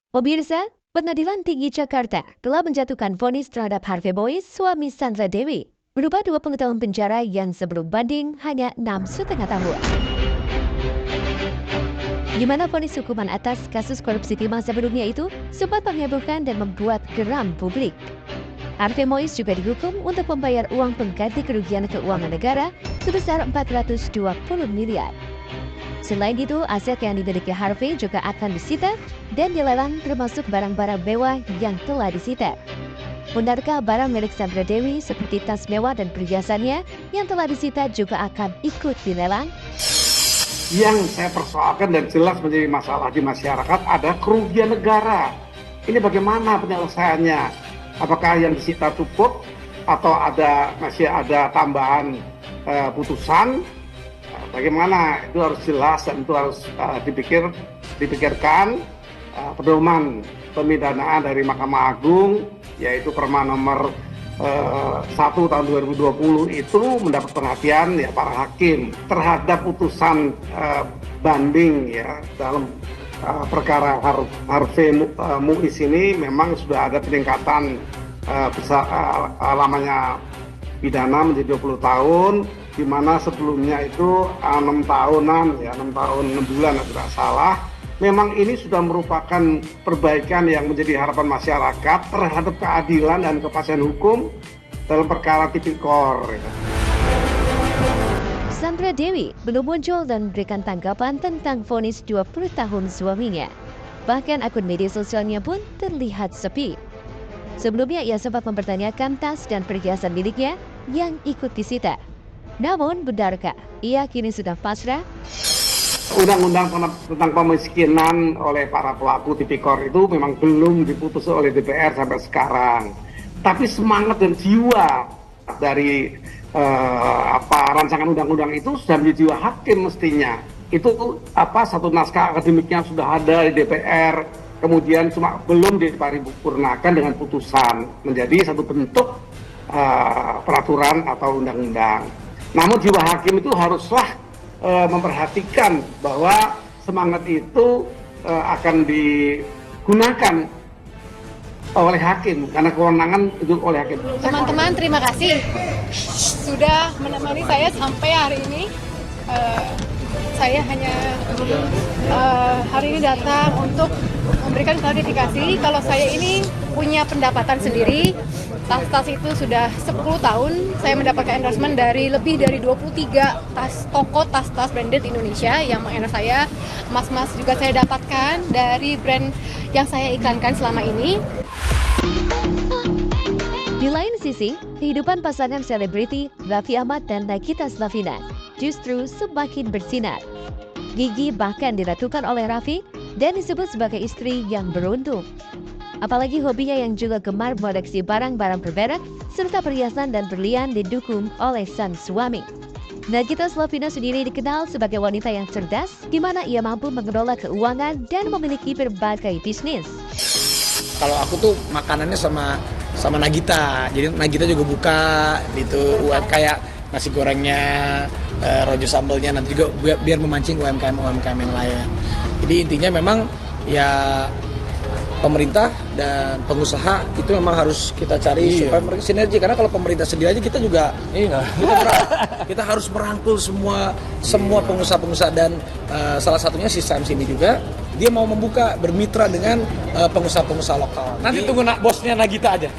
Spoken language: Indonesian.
Pemirsa, Pengadilan Tinggi Jakarta telah menjatuhkan vonis terhadap Harvey Boyce, suami Sandra Dewi, berupa 20 tahun penjara yang sebelum banding hanya 6,5 tahun. Di mana vonis hukuman atas kasus korupsi di masa sebelumnya itu sempat menghebohkan dan membuat geram publik. Harvey Boyce juga dihukum untuk membayar uang pengganti kerugian keuangan negara sebesar 420 miliar. Selain itu, aset yang dimiliki Harvey juga akan disita dan dilelang termasuk barang-barang mewah yang telah disita. Benarkah barang milik Sandra Dewi seperti tas mewah dan perhiasannya yang telah disita juga akan ikut dilelang? Yang saya persoalkan dan jelas menjadi masalah di masyarakat ada kerugian negara. Ini bagaimana penyelesaiannya? Apakah yang disita cukup atau masih ada tambahan putusan? Bagaimana itu harus jelas dan itu harus dipikirkan. Pedoman pemidanaan dari Mahkamah Agung yaitu Perma nomor 1 tahun 2020 itu mendapat perhatian ya para hakim terhadap putusan banding ya dalam perkara Harvey Boyce ini. Memang sudah ada peningkatan lamanya pidana menjadi 20 tahun, di mana sebelumnya itu 6 tahunan ya 6 tahun 6 bulan tidak salah. Memang ini sudah merupakan perbaikan yang menjadi harapan masyarakat terhadap keadilan dan kepastian hukum dalam perkara tipikor. Sandra Dewi belum muncul dan memberikan tanggapan tentang vonis 20 tahun suaminya. Bahkan akun media sosialnya pun terlihat sepi. Sebelumnya ia sempat mempertanyakan tas dan perhiasan miliknya yang ikut disita. Namun benarkah ia kini sudah pasrah? Undang-undang tentang pemiskinan oleh para pelaku tipikor itu memang belum diputus oleh DPR sampai sekarang. Tapi semangat dan jiwa dari rancangan undang-undang itu sudah menjadi jiwa hakim mestinya. Itu satu naskah akademiknya sudah ada di DPR, kemudian cuma belum diparipurnakan dengan putusan menjadi satu bentuk peraturan atau undang-undang. Namun jiwa hakim itu haruslah memperhatikan bahwa semangat itu akan digunakan oleh hakim karena kewenangan itu oleh hakim. Teman-teman, terima kasih sudah menemani saya sampai hari ini. Saya hanya hari ini datang untuk memberikan klarifikasi kalau saya ini punya pendapatan sendiri. Tas-tas itu sudah 10 tahun saya mendapatkan endorsement dari lebih dari 23 toko tas-tas branded Indonesia yang mengendorse saya. Emas-emas juga saya dapatkan dari brand yang saya iklankan selama ini. Di lain sisi, kehidupan pasangan selebriti Raffi Ahmad dan Nagita Slavina justru semakin bersinar. Gigi bahkan diratukan oleh Raffi dan disebut sebagai istri yang beruntung. Apalagi hobinya yang juga gemar mengoleksi barang-barang bermerek serta perhiasan dan berlian didukung oleh sang suami. Nagita Slavina sendiri dikenal sebagai wanita yang cerdas, di mana ia mampu mengelola keuangan dan memiliki berbagai bisnis. Kalau aku tuh makanannya sama Nagita, jadi Nagita juga buka gitu, kayak nasi gorengnya, rojo sambelnya, nanti juga biar memancing UMKM yang lain. Jadi intinya memang ya pemerintah dan pengusaha itu memang harus kita cari supaya mereka sinergi, karena kalau pemerintah sendiri aja kita juga kita harus merangkul semua pengusaha-pengusaha dan salah satunya si Sam sini juga dia mau membuka bermitra dengan pengusaha-pengusaha lokal. Nanti tunggu bosnya Nagita aja.